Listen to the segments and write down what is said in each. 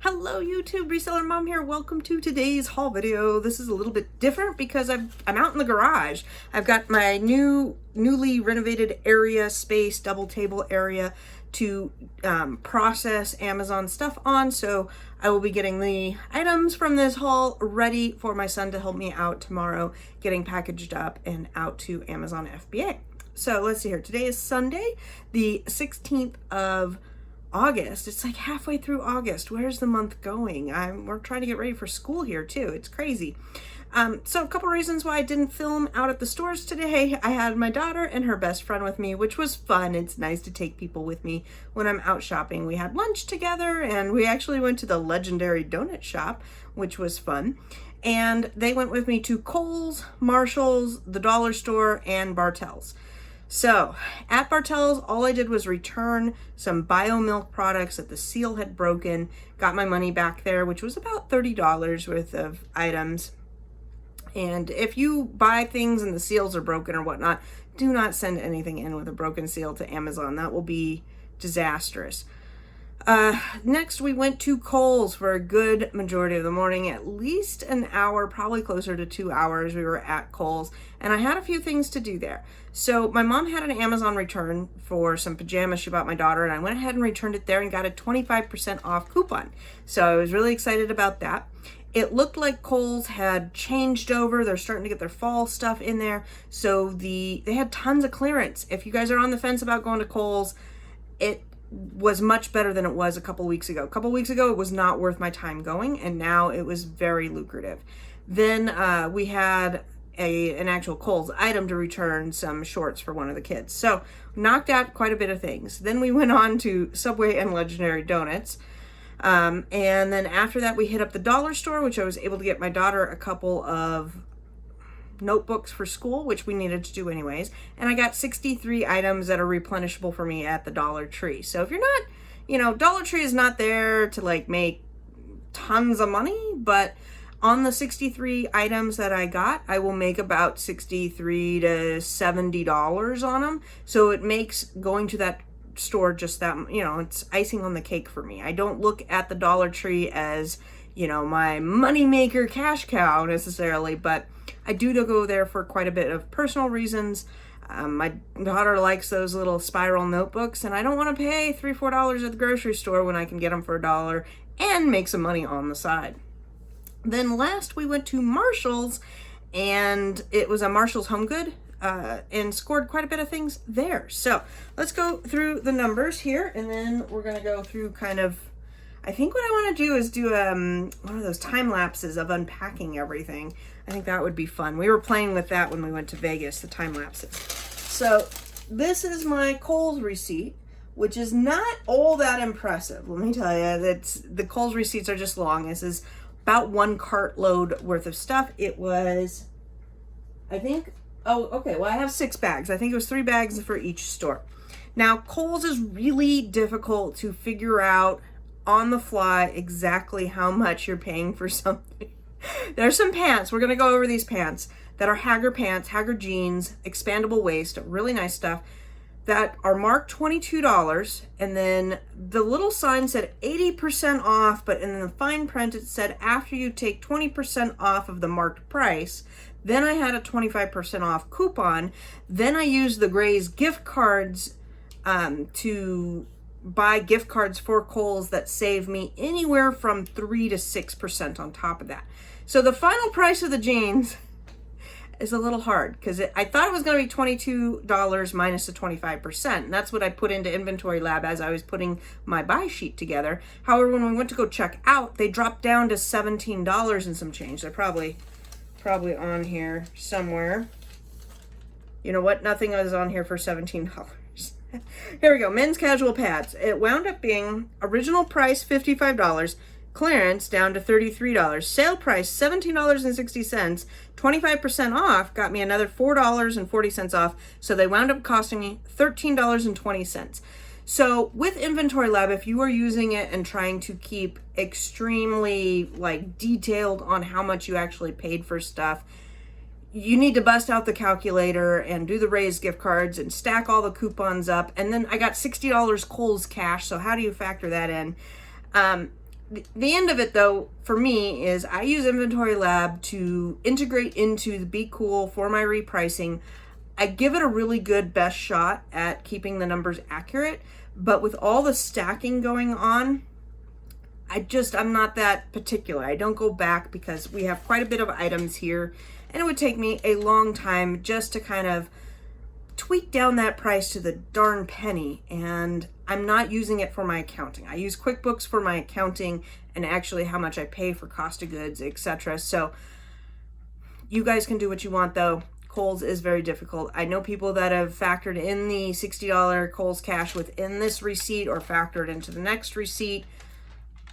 Hello YouTube, Reseller Mom here. Welcome to today's haul video. This is a little bit different because I'm out in the garage. I've got my newly renovated space, double table area to process Amazon stuff on. So I will be getting the items from this haul ready for my son to help me out tomorrow, getting packaged up and out to Amazon FBA. So let's see here. Today is Sunday, the 16th of August. It's like halfway through August. Where's the month going? We're trying to get ready for school here too. It's crazy. So a couple reasons why I didn't film out at the stores today. I had my daughter and her best friend with me, which was fun. It's nice to take people with me when I'm out shopping. We had lunch together and we actually went to the legendary donut shop, which was fun. And they went with me to Kohl's, Marshall's, the dollar store, and Bartell's. So at Bartell's, all I did was return some bio milk products that the seal had broken, got my money back there, which was about $30 worth of items. And if you buy things and the seals are broken or whatnot, do not send anything in with a broken seal to Amazon. That will be disastrous. Next, we went to Kohl's for a good majority of the morning, at least an hour, probably closer to 2 hours. We were at Kohl's and I had a few things to do there. So my mom had an Amazon return for some pajamas she bought my daughter, and I went ahead and returned it there and got a 25% off coupon. So I was really excited about that. It looked like Kohl's had changed over. They're starting to get their fall stuff in there. So they had tons of clearance. If you guys are on the fence about going to Kohl's, it was much better than it was a couple weeks ago. A couple weeks ago, it was not worth my time going, and now it was very lucrative. Then we had an actual Kohl's item to return, some shorts for one of the kids. So knocked out quite a bit of things. Then we went on to Subway and Legendary Donuts. And then after that, we hit up the dollar store, which I was able to get my daughter a couple of notebooks for school, which we needed to do anyways. And I got 63 items that are replenishable for me at the Dollar Tree. So if you're not, Dollar Tree is not there to like make tons of money, but on the 63 items that I got, I will make about $63 to $70 on them. So it makes going to that store just that, it's icing on the cake for me. I don't look at the Dollar Tree as, my moneymaker cash cow necessarily, but I do go there for quite a bit of personal reasons. My daughter likes those little spiral notebooks, and I don't want to pay $3, $4 at the grocery store when I can get them for $1 and make some money on the side. Then last we went to Marshall's, and it was a Marshall's Home Good, and scored quite a bit of things there. So let's go through the numbers here, and then we're going to go through I think what I want to do is do one of those time lapses of unpacking everything. I think that would be fun. We were playing with that when we went to Vegas, the time lapses. So this is my Kohl's receipt, which is not all that impressive. Let me tell you, the Kohl's receipts are just long. This is about 1 cartload worth of stuff. It was, I think, I have 6 bags. I think it was 3 bags for each store. Now, Kohl's is really difficult to figure out on the fly exactly how much you're paying for something. There's some pants. We're going to go over these pants that are Haggar pants, Haggar jeans, expandable waist, really nice stuff, that are marked $22. And then the little sign said 80% off, but in the fine print it said after you take 20% off of the marked price. Then I had a 25% off coupon. Then I used the Gray's gift cards to buy gift cards for Kohl's that save me anywhere from 3 to 6% on top of that. So the final price of the jeans is a little hard because I thought it was going to be $22 minus the 25%. And that's what I put into Inventory Lab as I was putting my buy sheet together. However, when we went to go check out, they dropped down to $17 and some change. They're probably on here somewhere. You know what? Nothing is on here for $17. Here we go. Men's casual pads. It wound up being original price $55, clearance down to $33, sale price $17.60, 25% off got me another $4.40 off. So they wound up costing me $13.20. So with Inventory Lab, if you are using it and trying to keep extremely detailed on how much you actually paid for stuff, you need to bust out the calculator and do the raised gift cards and stack all the coupons up. And then I got $60 Kohl's cash. So how do you factor that in? the end of it, though, for me, is I use Inventory Lab to integrate into the Be Cool for my repricing. I give it a really good best shot at keeping the numbers accurate, but with all the stacking going on, I'm not that particular. I don't go back because we have quite a bit of items here, and it would take me a long time just to kind of tweak down that price to the darn penny, and I'm not using it for my accounting. I use QuickBooks for my accounting and actually how much I pay for cost of goods, etc. So you guys can do what you want, though. Kohl's is very difficult. I know people that have factored in the $60 Kohl's cash within this receipt or factored into the next receipt.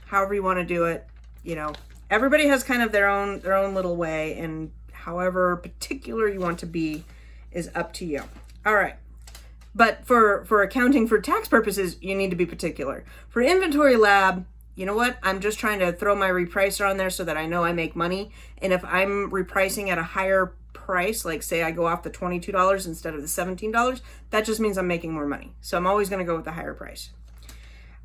However you want to do it, you know, everybody has kind of their own little way, and however particular you want to be is up to you. All right. But for accounting for tax purposes, you need to be particular. For Inventory Lab, you know what? I'm just trying to throw my repricer on there so that I know I make money. And if I'm repricing at a higher price, like say I go off the $22 instead of the $17, that just means I'm making more money. So I'm always going to go with the higher price.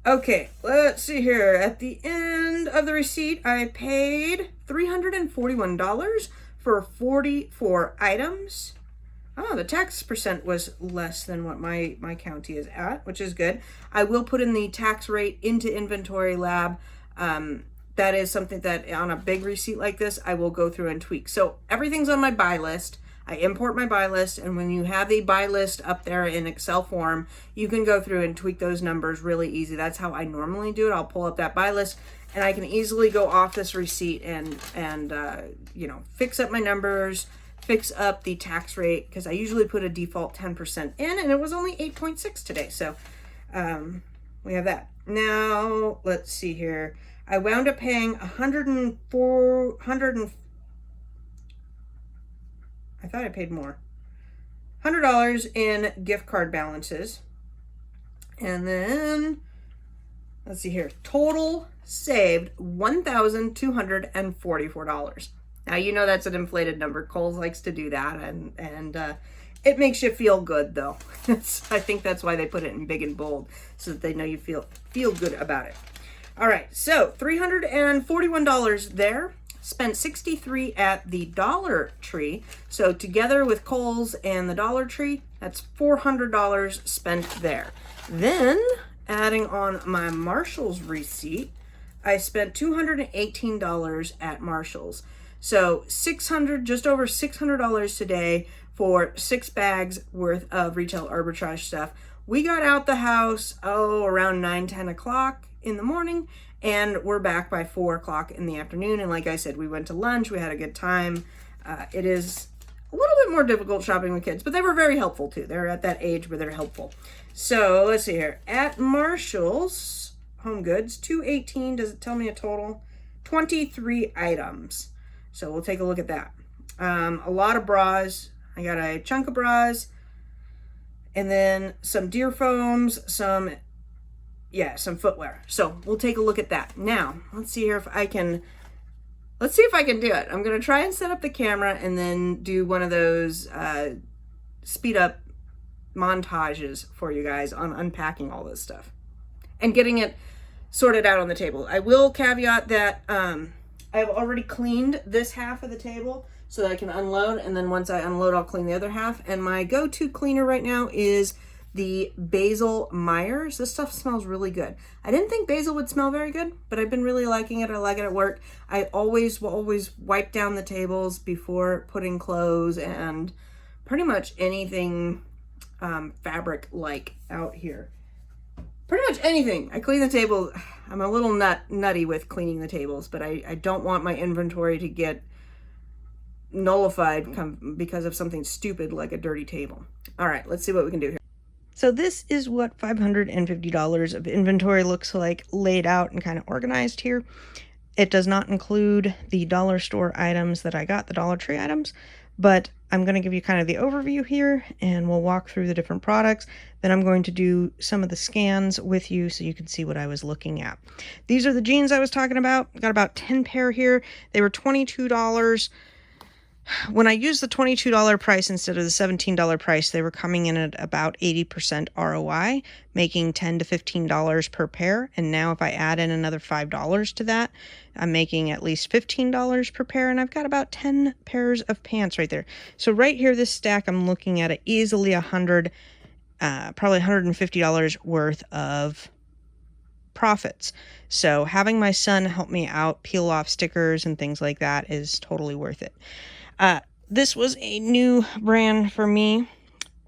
Okay, let's see here. At the end of the receipt, I paid $341 for 44 items. Oh, the tax percent was less than what my county is at, which is good. I will put in the tax rate into Inventory Lab. That is something that on a big receipt like this, I will go through and tweak. So everything's on my buy list. I import my buy list, and when you have the buy list up there in Excel form, you can go through and tweak those numbers really easy. That's how I normally do it. I'll pull up that buy list, and I can easily go off this receipt and you know, fix up my numbers, fix up the tax rate, because I usually put a default 10% in, and it was only 8.6 today. So we have that. Now, let's see here. I wound up paying I thought I paid more. $100 in gift card balances. And then, let's see here. Total saved $1,244. Now, you know that's an inflated number. Kohl's likes to do that, and it makes you feel good, though. I think that's why they put it in big and bold, so that they know you feel good about it. All right, so $341 there. Spent $63 at the Dollar Tree. So together with Kohl's and the Dollar Tree, that's $400 spent there. Then, adding on my Marshall's receipt, I spent $218 at Marshall's. So just over $600 today for 6 bags worth of retail arbitrage stuff. We got out the house, around 9-10 o'clock in the morning, and we're back by 4 o'clock in the afternoon. And like I said, we went to lunch, we had a good time. It is a little bit more difficult shopping with kids, but they were very helpful too. They're at that age where they're helpful. So let's see here. At Marshall's Home Goods, $218, does it tell me a total? 23 items. So we'll take a look at that. A lot of bras. I got a chunk of bras, and then some deer foams, some footwear. So we'll take a look at that. Now, let's see here if I can, do it. I'm going to try and set up the camera and then do one of those speed up montages for you guys on unpacking all this stuff and getting it sorted out on the table. I will caveat that I've already cleaned this half of the table so that I can unload, and then once I unload, I'll clean the other half. And my go-to cleaner right now is the Basil Myers. This stuff smells really good. I didn't think basil would smell very good, but I've been really liking it. I like it at work. I will always wipe down the tables before putting clothes and pretty much anything fabric-like out here. Pretty much anything. I clean the table. I'm a little nutty with cleaning the tables, but I don't want my inventory to get nullified because of something stupid like a dirty table. All right, let's see what we can do here. So this is what $550 of inventory looks like laid out and kind of organized here. It does not include the dollar store items that I got, the Dollar Tree items, but I'm going to give you kind of the overview here, and we'll walk through the different products. Then I'm going to do some of the scans with you so you can see what I was looking at. These are the jeans I was talking about. Got about 10 pair here. They were $22. When I used the $22 price instead of the $17 price, they were coming in at about 80% ROI, making $10 to $15 per pair. And now if I add in another $5 to that, I'm making at least $15 per pair. And I've got about 10 pairs of pants right there. So right here, this stack, I'm looking at it easily probably $150 worth of profits. So having my son help me out, peel off stickers and things like that is totally worth it. This was a new brand for me,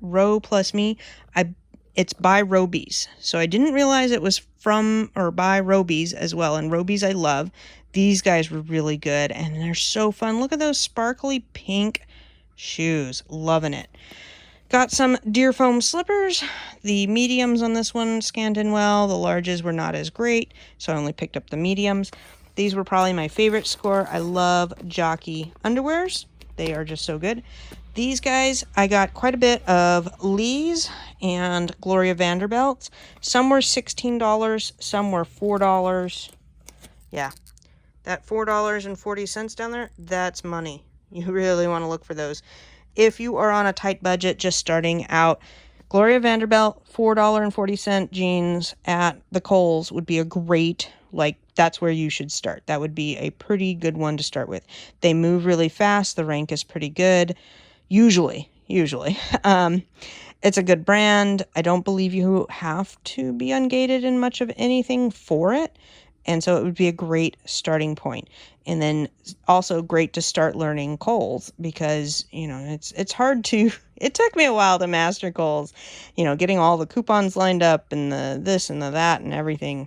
Row Plus Me. It's by Robies. So I didn't realize it was from or by Robies as well. And Robies I love. These guys were really good and they're so fun. Look at those sparkly pink shoes. Loving it. Got some deer foam slippers. The mediums on this one scanned in well. The larges were not as great, so I only picked up the mediums. These were probably my favorite score. I love jockey underwears. They are just so good. These guys, I got quite a bit of Lee's and Gloria Vanderbilt's. Some were $16, some were $4. Yeah, that $4.40 down there, that's money. You really want to look for those. If you are on a tight budget, just starting out, Gloria Vanderbilt, $4.40 jeans at the Kohl's would be a great, that's where you should start. That would be a pretty good one to start with. They move really fast. The rank is pretty good. Usually. It's a good brand. I don't believe you have to be ungated in much of anything for it. And so it would be a great starting point. And then also great to start learning Kohl's because, it's hard to, it took me a while to master Kohl's, getting all the coupons lined up and the this and the that and everything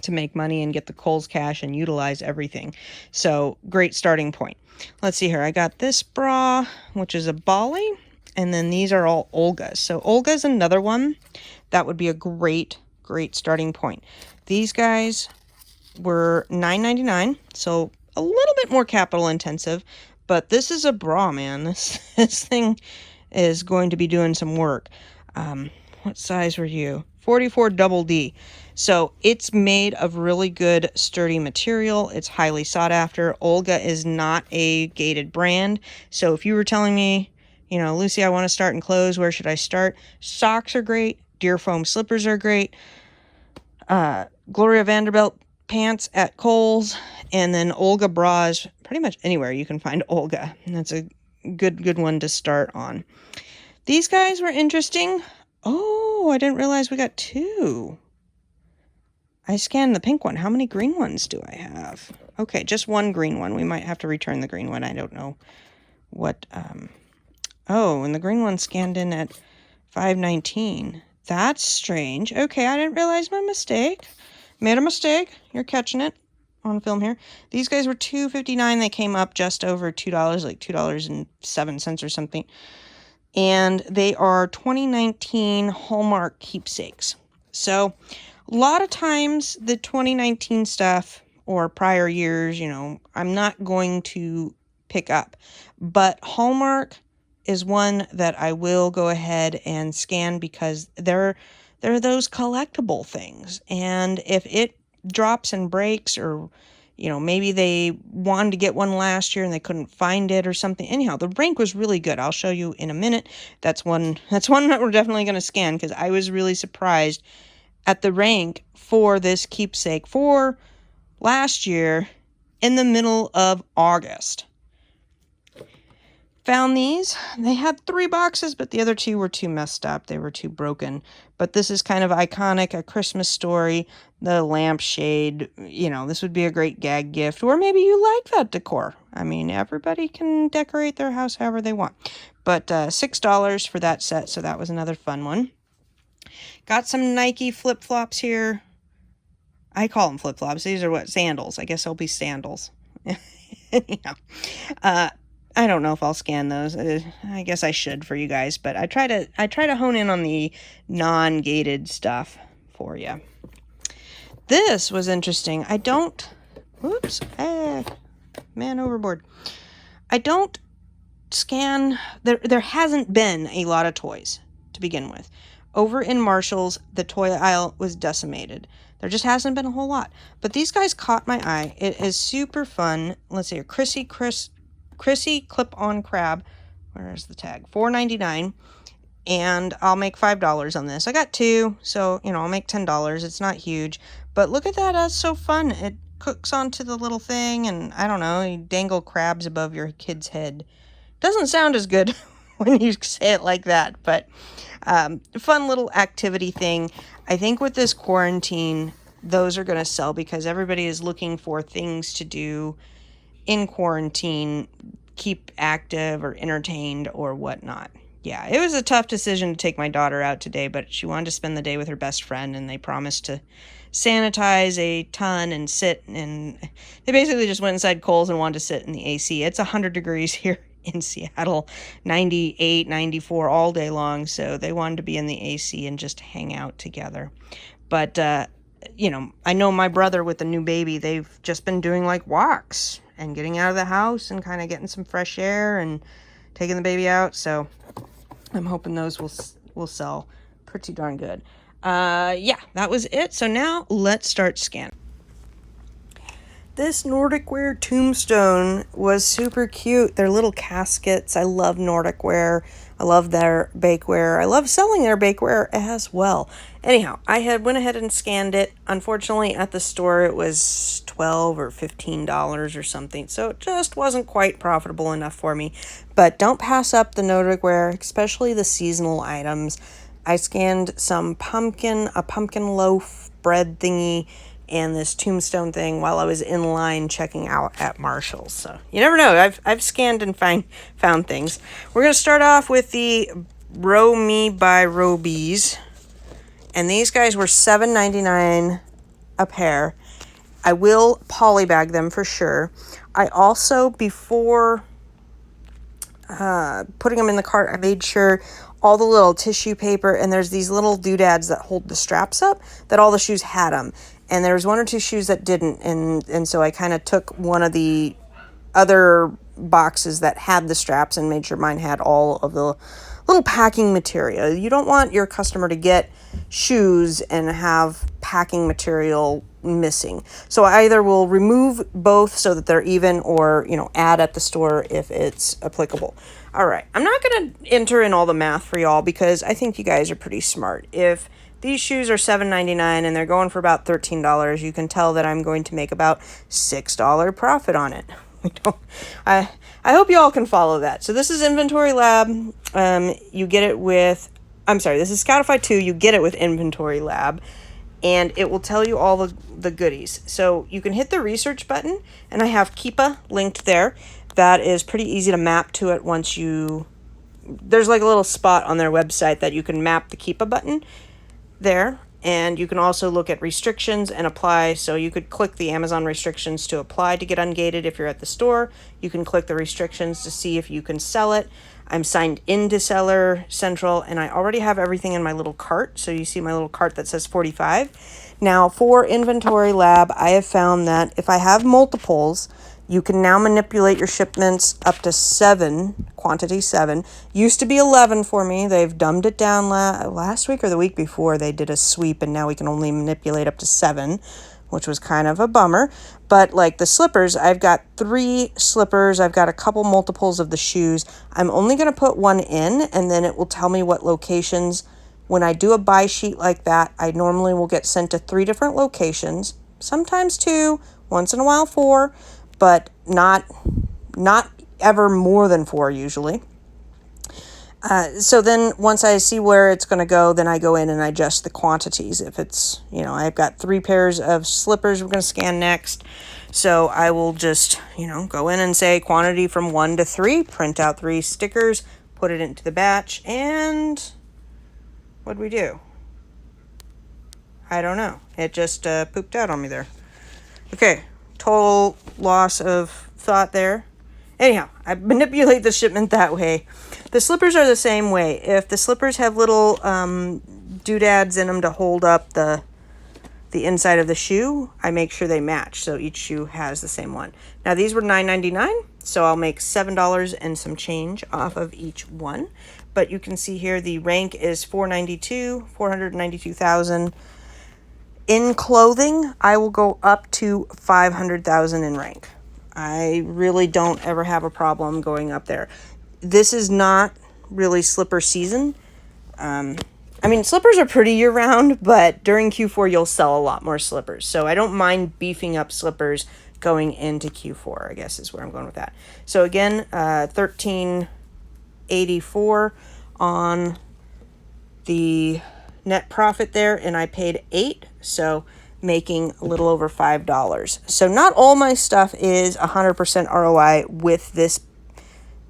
to make money and get the Kohl's cash and utilize everything. So great starting point. Let's see here. I got this bra, which is a Bali, and then these are all Olga's. So Olga's another one that would be a great starting point. These guys were $9.99, so a little bit more capital intensive, but this is a bra, man. This thing is going to be doing some work. What size were you? 44 double D. So it's made of really good sturdy material. It's highly sought after. Olga is not a gated brand. So if you were telling me, Lucy, I want to start in clothes, where should I start? Socks are great. Deer foam slippers are great. Gloria Vanderbilt pants at Kohl's, and then Olga bras, pretty much anywhere you can find Olga. And that's a good one to start on. These guys were interesting. Oh, I didn't realize we got two. I scanned the pink one. How many green ones do I have? Okay, just one green one. We might have to return the green one. I don't know what, oh, and the green one scanned in at $5.19. That's strange. Okay, I didn't realize my mistake. Made a mistake. You're catching it on film here. These guys were $2.59. They came up just over $2, like $2.07 or something. And they are 2019 Hallmark keepsakes. So a lot of times the 2019 stuff or prior years, I'm not going to pick up. But Hallmark is one that I will go ahead and scan because they're those collectible things. And if it drops and breaks, or maybe they wanted to get one last year and they couldn't find it or something. Anyhow, the rank was really good. I'll show you in a minute. That's one that we're definitely going to scan because I was really surprised at the rank for this keepsake for last year in the middle of August. Found these. They had 3 boxes, but the other 2 were too messed up. They were too broken. But this is kind of iconic, A Christmas Story, the lampshade. This would be a great gag gift. Or maybe you like that decor. I mean, everybody can decorate their house however they want. But $6 for that set, so that was another fun one. Got some Nike flip-flops here. I call them flip-flops. These are what? Sandals. I guess they'll be sandals. I don't know if I'll scan those. I guess I should for you guys, but I try to hone in on the non-gated stuff for you. This was interesting. Man overboard. I don't scan. There hasn't been a lot of toys to begin with. Over in Marshall's, the toy aisle was decimated. There just hasn't been a whole lot. But these guys caught my eye. It is super fun. Let's see, Chrissy clip-on crab. Where is the tag? $4.99. And I'll make $5 on this. I got 2, so, you know, I'll make $10. It's not huge. But look at that. That's so fun. It cooks onto the little thing, and I don't know, you dangle crabs above your kid's head. Doesn't sound as good when you say it like that, but fun little activity thing. I think with this quarantine, those are going to sell because everybody is looking for things to do in quarantine, keep active or entertained or whatnot. Yeah, it was a tough decision to take my daughter out today, but she wanted to spend the day with her best friend, and they promised to sanitize a ton and sit, and they basically just went inside Kohl's and wanted to sit in the AC. It's 100 degrees here in Seattle, 98, 94 all day long, so they wanted to be in the AC and just hang out together. But, you know, I know my brother with the new baby, they've just been doing like walks and getting out of the house and kind of getting some fresh air and taking the baby out, so I'm hoping those will sell pretty darn good. Yeah, that was it. So now let's start scanning. This Nordic Ware tombstone was super cute. They're little caskets. I love Nordic Ware. I love their bakeware. I love selling their bakeware as well. Anyhow, I went ahead and scanned it. Unfortunately, at the store, it was $12 or $15 or something. So it just wasn't quite profitable enough for me. But don't pass up the Nordic Ware, especially the seasonal items. I scanned some a pumpkin loaf bread thingy, and this tombstone thing while I was in line checking out at Marshall's. So you never know. I've scanned and found things. We're going to start off with the Row Me by Robies. And these guys were $7.99 a pair. I will polybag them for sure. I also, before putting them in the cart, I made sure all the little tissue paper, and there's these little doodads that hold the straps up, that all the shoes had them. And there was 1 or 2 shoes that didn't, and so I kind of took one of the other boxes that had the straps and made sure mine had all of the little packing material. You don't want your customer to get shoes and have packing material missing. So I either will remove both so that they're even, or, you know, add at the store if it's applicable. All right, I'm not going to enter in all the math for y'all because I think you guys are pretty smart. If these shoes are $7.99 and they're going for about $13, you can tell that I'm going to make about $6 profit on it. I hope you all can follow that. So this is Inventory Lab. You get it with, this is Scoutify 2. You get it with Inventory Lab, and it will tell you all the goodies. So you can hit the research button, and I have Keepa linked there. That is pretty easy to map to it once there's like a little spot on their website that you can map the Keepa button there. And you can also look at restrictions and apply. So you could click the Amazon restrictions to apply to get ungated if you're at the store. You can click the restrictions to see if you can sell it. I'm signed into Seller Central, and I already have everything in my little cart. So you see my little cart that says 45. Now for Inventory Lab, I have found that if I have multiples, you can now manipulate your shipments up to 7, quantity 7. Used to be 11 for me. They've dumbed it down last week or the week before. They did a sweep, and now we can only manipulate up to 7, which was kind of a bummer. But like the slippers, I've got 3 slippers. I've got a couple multiples of the shoes. I'm only going to put 1 in, and then it will tell me what locations. When I do a buy sheet like that, I normally will get sent to 3 different locations, sometimes 2, once in a while 4, but not ever more than 4 usually. So then once I see where it's going to go, then I go in and I adjust the quantities. If it's, I've got 3 pairs of slippers we're going to scan next. So I will just, go in and say quantity from 1 to 3, print out 3 stickers, put it into the batch, and what'd we do? I don't know. It just pooped out on me there. Okay. Total loss of thought there. Anyhow, I manipulate the shipment that way. The slippers are the same way. If the slippers have little doodads in them to hold up the inside of the shoe, I make sure they match. So each shoe has the same one. Now these were $9.99, so I'll make $7 and some change off of each one. But you can see here the rank is 492,000. In clothing, I will go up to 500,000 in rank. I really don't ever have a problem going up there. This is not really slipper season. I mean, slippers are pretty year-round, but during Q4, you'll sell a lot more slippers. So I don't mind beefing up slippers going into Q4, I guess is where I'm going with that. So again, $13.84 on the net profit there, and I paid $8, so making a little over $5. So not all my stuff is 100% ROI with this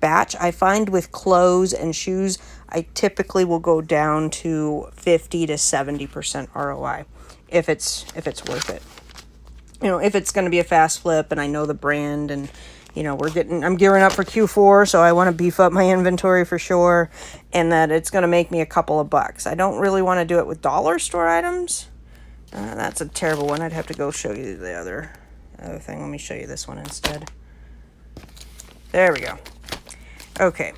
batch. I find with clothes and shoes, I typically will go down to 50 to 70% ROI if it's worth it. You know, if it's going to be a fast flip and I know the brand, and you know, I'm gearing up for Q4, so I want to beef up my inventory for sure, and that it's going to make me a couple of bucks. I don't really want to do it with dollar store items. That's a terrible one. I'd have to go show you the other thing. Let me show you this one instead. There we go. Okay.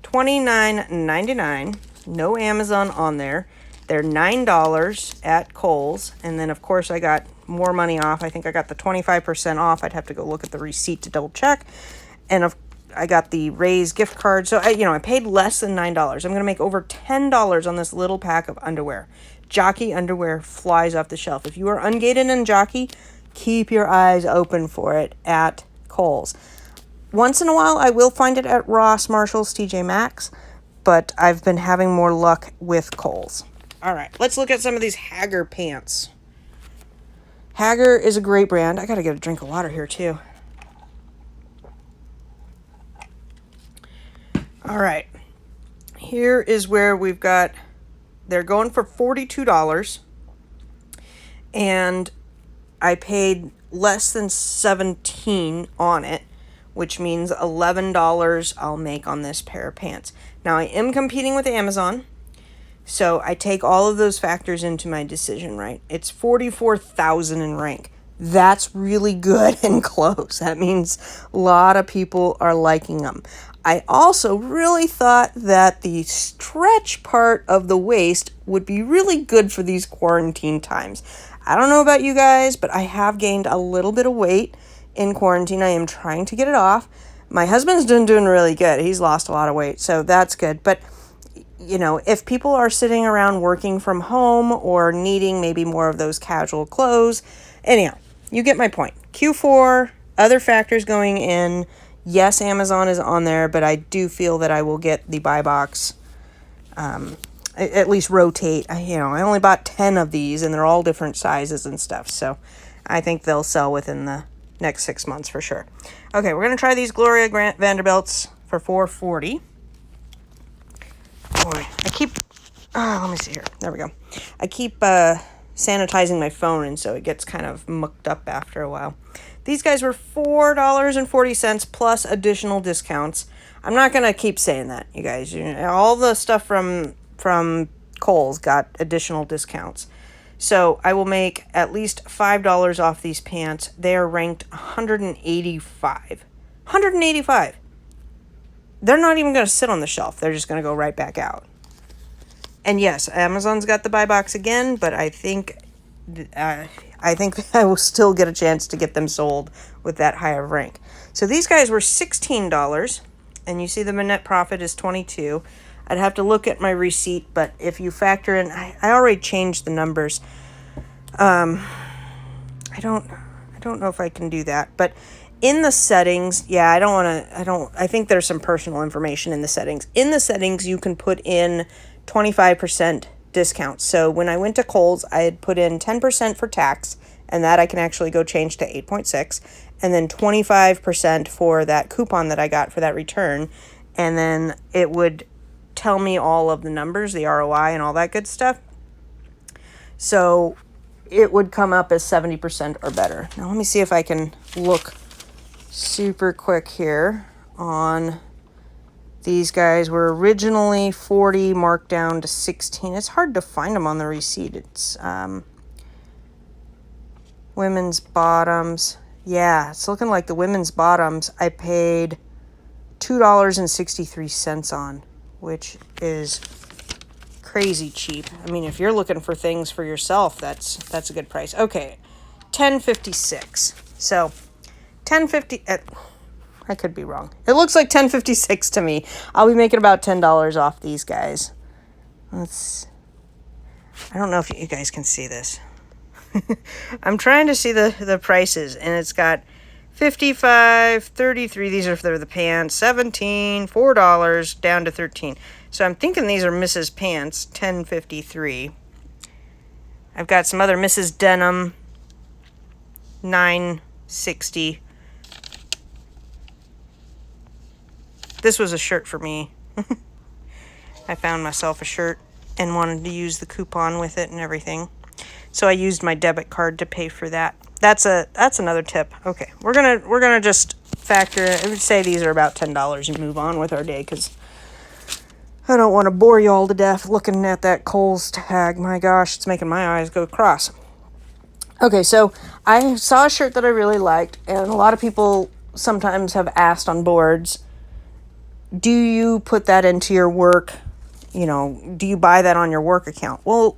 $29.99. No Amazon on there. They're $9 at Kohl's. And then, of course, I got more money off. I think I got the 25% off. I'd have to go look at the receipt to double check. And I got the Raise gift card. So, I paid less than $9. I'm going to make over $10 on this little pack of underwear. Jockey underwear flies off the shelf. If you are ungated in Jockey, keep your eyes open for it at Kohl's. Once in a while, I will find it at Ross, Marshalls, TJ Maxx, but I've been having more luck with Kohl's. All right, let's look at some of these Hager pants. Hager is a great brand. I got to get a drink of water here, too. All right, here is where we've got, they're going for $42, and I paid less than $17 on it, which means $11 I'll make on this pair of pants. Now, I am competing with Amazon, so I take all of those factors into my decision, right? It's $44,000 in rank. That's really good in clothes. That means a lot of people are liking them. I also really thought that the stretch part of the waist would be really good for these quarantine times. I don't know about you guys, but I have gained a little bit of weight in quarantine. I am trying to get it off. My husband's doing really good. He's lost a lot of weight, so that's good. But, if people are sitting around working from home or needing maybe more of those casual clothes, anyhow, you get my point. Q4, other factors going in. Yes, Amazon is on there, but I do feel that I will get the buy box, at least rotate. I only bought 10 of these, and they're all different sizes and stuff, so I think they'll sell within the next 6 months for sure. Okay, we're going to try these Gloria Vanderbilts for $4.40. Boy, let me see here. There we go. I keep sanitizing my phone, and so it gets kind of mucked up after a while. These guys were $4.40 plus additional discounts. I'm not going to keep saying that, you guys. All the stuff from Kohl's got additional discounts. So I will make at least $5 off these pants. They are ranked 185. 185. They're not even going to sit on the shelf. They're just going to go right back out. And yes, Amazon's got the buy box again, but I think I will still get a chance to get them sold with that higher rank. So these guys were $16, and you see the net profit is $22. I'd have to look at my receipt, but if you factor in, I already changed the numbers. I don't know if I can do that, but in the settings, yeah, I think there's some personal information in the settings. In the settings, you can put in 25% discount. So when I went to Kohl's, I had put in 10% for tax, and that I can actually go change to 8.6, and then 25% for that coupon that I got for that return, and then it would tell me all of the numbers, the ROI and all that good stuff. So it would come up as 70% or better. Now let me see if I can look super quick here on these guys. Were originally 40, marked down to 16. It's hard to find them on the receipt. It's women's bottoms. Yeah, it's looking like the women's bottoms I paid $2.63 on, which is crazy cheap. I mean, if you're looking for things for yourself, that's a good price. Okay, $10.56. So $10.50. I could be wrong. It looks like $10.56 to me. I'll be making about $10 off these guys. I don't know if you guys can see this. I'm trying to see the prices, and it's got $55, $33. These are for the pants. $17, $4 down to $13. So I'm thinking these are Mrs. Pants, $10.53. I've got some other Mrs. Denim, $9.60. This was a shirt for me. I found myself a shirt and wanted to use the coupon with it and everything. So I used my debit card to pay for that. That's another tip. Okay, we're gonna just factor. I would say these are about $10 and move on with our day, because I don't want to bore you all to death looking at that Kohl's tag. My gosh, it's making my eyes go cross. Okay, so I saw a shirt that I really liked, and a lot of people sometimes have asked on boards, do you put that into your work? You know, do you buy that on your work account? Well,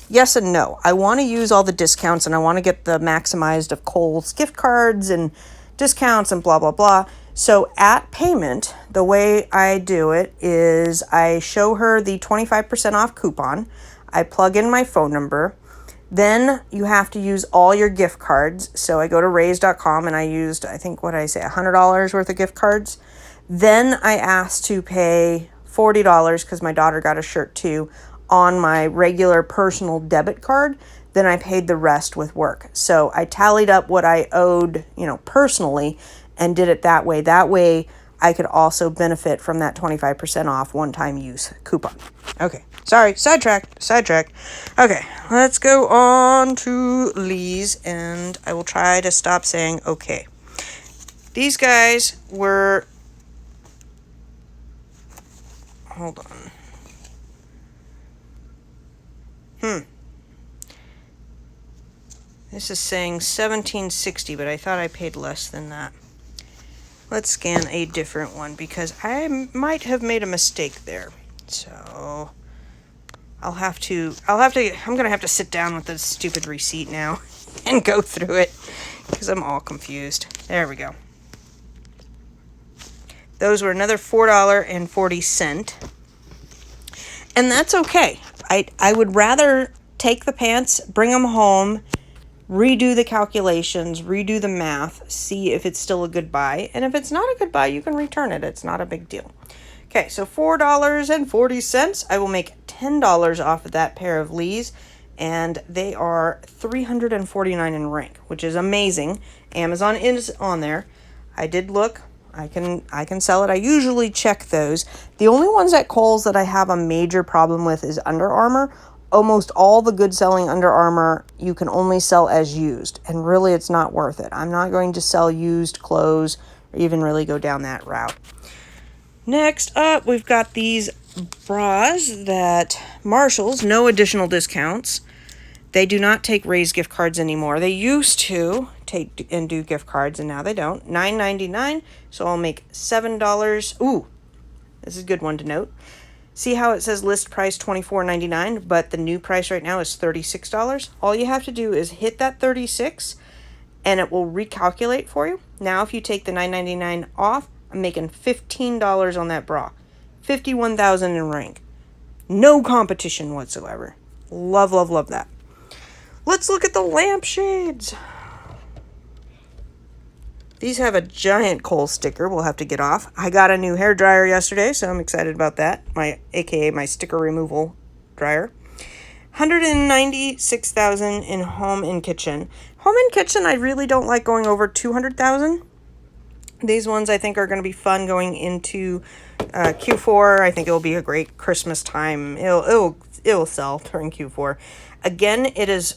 yes and no. I want to use all the discounts, and I want to get the maximized of Kohl's gift cards and discounts and blah, blah, blah. So at payment, the way I do it is I show her the 25% off coupon. I plug in my phone number. Then you have to use all your gift cards. So I go to raise.com and I used, I think, what did I say, $100 worth of gift cards. Then I asked to pay $40 because my daughter got a shirt too on my regular personal debit card. Then I paid the rest with work. So I tallied up what I owed, personally, and did it that way. That way I could also benefit from that 25% off one-time use coupon. Okay, sorry, sidetrack. Okay, let's go on to Lee's, and I will try to stop saying okay. These guys were... Hold on. This is saying $17.60, but I thought I paid less than that. Let's scan a different one because I might have made a mistake there. So I'm gonna have to sit down with this stupid receipt now and go through it because I'm all confused. There we go. Those were another $4.40. And that's okay. I would rather take the pants, bring them home, redo the calculations, redo the math, see if it's still a good buy. And if it's not a good buy, you can return it. It's not a big deal. Okay, so $4.40. I will make $10 off of that pair of Lee's. And they are $349 in rank, which is amazing. Amazon is on there. I did look. I can sell it. I usually check those. The only ones at Kohl's that I have a major problem with is Under Armour. Almost all the good selling Under Armour you can only sell as used, and really it's not worth it. I'm not going to sell used clothes or even really go down that route. Next up, we've got these bras that Marshall's, no additional discounts. They do not take Raise gift cards anymore. They used to take and do gift cards, and now they don't. $9.99, so I'll make $7. Ooh, this is a good one to note. See how it says list price $24.99, but the new price right now is $36? All you have to do is hit that $36, and it will recalculate for you. Now, if you take the $9.99 off, I'm making $15 on that bra. $51,000 in rank. No competition whatsoever. Love, love, love that. Let's look at the lampshades. These have a giant Kohl sticker we'll have to get off. I got a new hair dryer yesterday, so I'm excited about that. AKA my sticker removal dryer. $196,000 in home and kitchen. Home and kitchen, I really don't like going over $200,000. These ones I think are going to be fun going into Q4. I think it will be a great Christmas time. It'll sell during Q4. Again, it is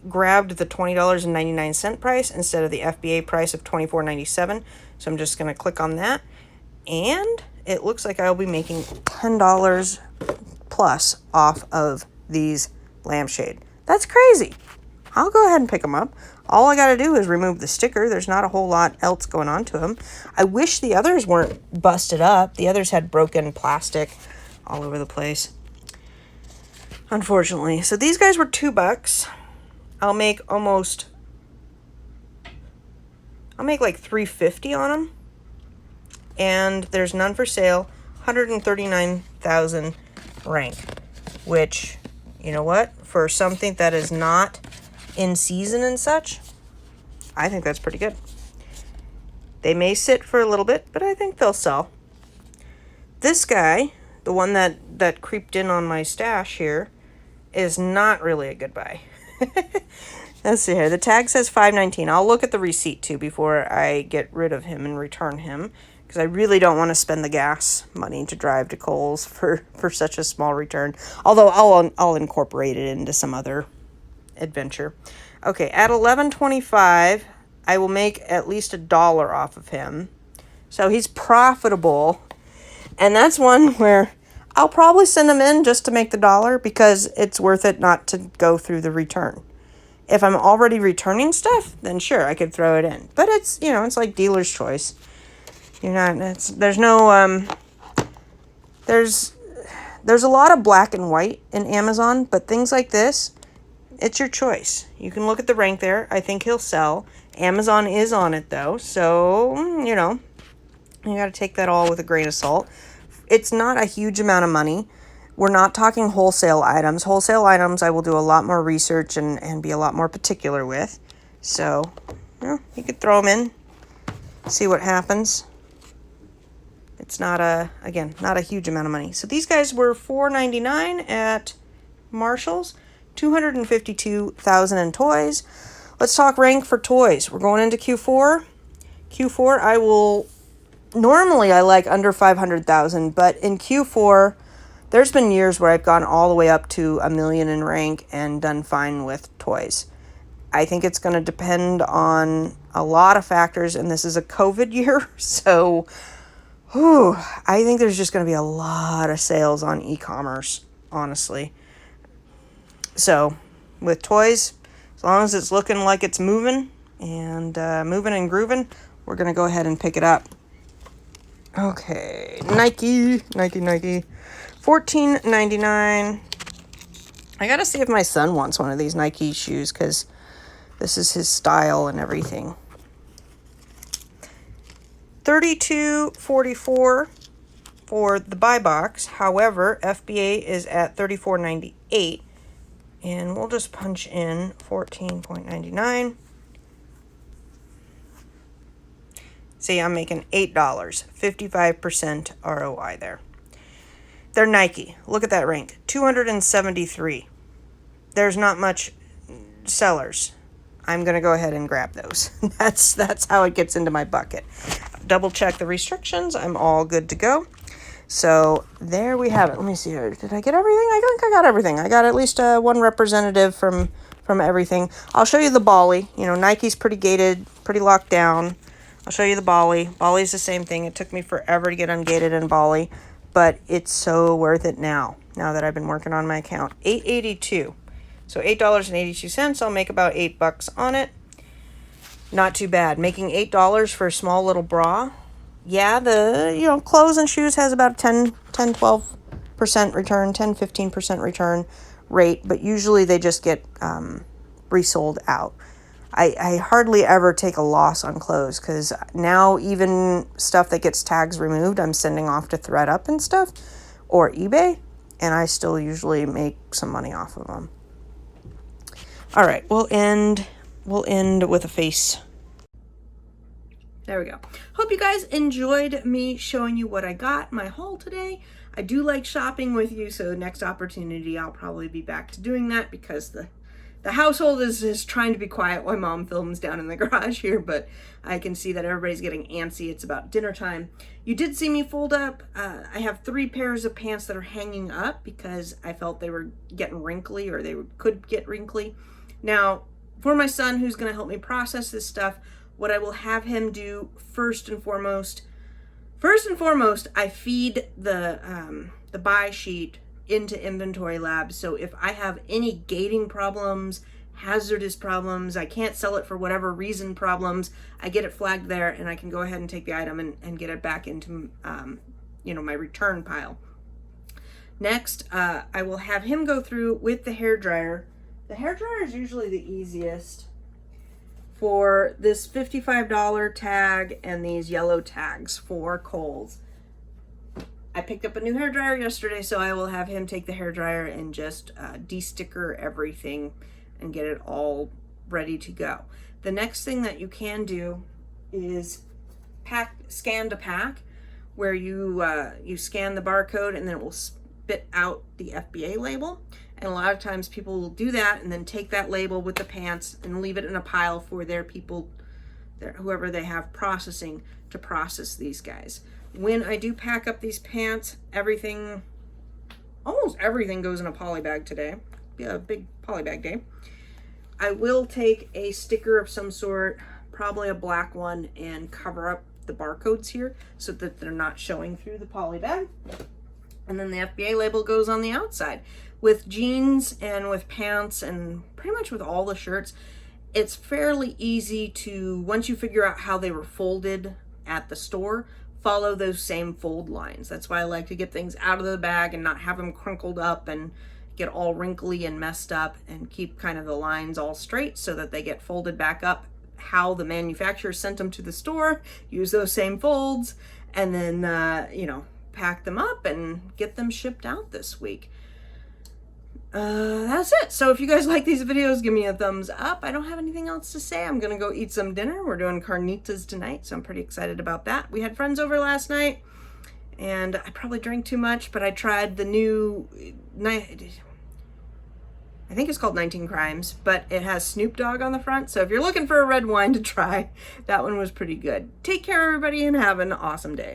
grabbed the $20.99 price instead of the FBA price of $24.97. So I'm just going to click on that. And it looks like I'll be making $10 plus off of these lampshade. That's crazy. I'll go ahead and pick them up. All I got to do is remove the sticker. There's not a whole lot else going on to them. I wish the others weren't busted up. The others had broken plastic all over the place, unfortunately. So these guys were $2. I'll make almost I'll make like $350 on them. And there's none for sale, 139,000 rank, which, you know what, for something that is not in season and such, I think that's pretty good. They may sit for a little bit, but I think they'll sell. This guy, the one that creeped in on my stash here, is not really a good buy. Let's see here. The tag says $5.19. I'll look at the receipt too before I get rid of him and return him, because I really don't want to spend the gas money to drive to Kohl's for such a small return. Although I'll incorporate it into some other adventure. Okay, at $11.25, I will make at least $1 off of him. So he's profitable. And that's one where I'll probably send him in just to make the $1 because it's worth it not to go through the return. If I'm already returning stuff, then sure, I could throw it in. But it's, you know, it's like dealer's choice. You're not, there's no, there's a lot of black and white in Amazon, but things like this, it's your choice. You can look at the rank there. I think he'll sell. Amazon is on it though, so, you know, you got to take that all with a grain of salt. It's not a huge amount of money. We're not talking wholesale items. Wholesale items I will do a lot more research and be a lot more particular with. So, you know, you could throw them in, see what happens. It's not again, not a huge amount of money. So these guys were $4.99 at Marshall's, 252,000 in toys. Let's talk rank for toys. We're going into Q4. Q4, normally I like under 500,000, but in Q4, there's been years where I've gone all the way up to $1 million in rank and done fine with toys. I think it's going to depend on a lot of factors, and this is a COVID year, so I think there's just going to be a lot of sales on e-commerce, honestly. So, with toys, as long as it's looking like it's moving and grooving, we're going to go ahead and pick it up. Okay, Nike. $14.99. I gotta see if my son wants one of these Nike shoes because this is his style and everything. $32.44 for the buy box. However, FBA is at $34.98, and we'll just punch in 14.99. See, I'm making $8, 55% ROI there. They're Nike. Look at that rank, 273. There's not much sellers. I'm going to go ahead and grab those. That's how it gets into my bucket. Double check the restrictions. I'm all good to go. So there we have it. Let me see here. Did I get everything? I think I got everything. I got at least one representative from everything. I'll show you the Bali. You know, Nike's pretty gated, pretty locked down. I'll show you the Bali. Bali's the same thing. It took me forever to get ungated in Bali, but it's so worth it now that I've been working on my account. $8.82. So $8.82. I'll make about $8 on it. Not too bad. Making $8 for a small little bra. Yeah, the clothes and shoes has about 12% return, 10-15% return rate, but usually they just get resold out. I hardly ever take a loss on clothes because now even stuff that gets tags removed, I'm sending off to ThreadUp and stuff or eBay, and I still usually make some money off of them. All right, we'll end with a face. There we go. Hope you guys enjoyed me showing you what I got, my haul today. I do like shopping with you, so next opportunity I'll probably be back to doing that because the household is trying to be quiet while Mom films down in the garage here, but I can see that everybody's getting antsy. It's about dinner time. You did see me fold up. I have 3 pairs of pants that are hanging up because I felt they were getting wrinkly or they could get wrinkly. Now, for my son who's going to help me process this stuff, what I will have him do first and foremost, I feed the buy sheet into Inventory Lab. So if I have any gating problems, hazardous problems, I can't sell it for whatever reason problems, I get it flagged there and I can go ahead and take the item and get it back into my return pile. Next, I will have him go through with the hairdryer. The hairdryer is usually the easiest for this $55 tag and these yellow tags for Kohl's. I picked up a new hairdryer yesterday, so I will have him take the hairdryer and just de-sticker everything and get it all ready to go. The next thing that you can do is scan to pack, where you scan the barcode and then it will spit out the FBA label. And a lot of times people will do that and then take that label with the pants and leave it in a pile for their people, whoever they have processing, to process these guys. When I do pack up these pants, almost everything goes in a poly bag today. Be a big poly bag day. I will take a sticker of some sort, probably a black one, and cover up the barcodes here so that they're not showing through the poly bag. And then the FBA label goes on the outside. With jeans and with pants and pretty much with all the shirts, it's fairly easy to, once you figure out how they were folded at the store, follow those same fold lines. That's why I like to get things out of the bag and not have them crinkled up and get all wrinkly and messed up, and keep kind of the lines all straight so that they get folded back up how the manufacturer sent them to the store. Use those same folds, and then pack them up and get them shipped out this week. That's it. So if you guys like these videos, give me a thumbs up. I don't have anything else to say. I'm gonna go eat some dinner. We're doing carnitas tonight, so I'm pretty excited about that. We had friends over last night, and I probably drank too much, but I tried the new, I think it's called 19 Crimes, but it has Snoop Dogg on the front. So if you're looking for a red wine to try, that one was pretty good. Take care, everybody, and have an awesome day.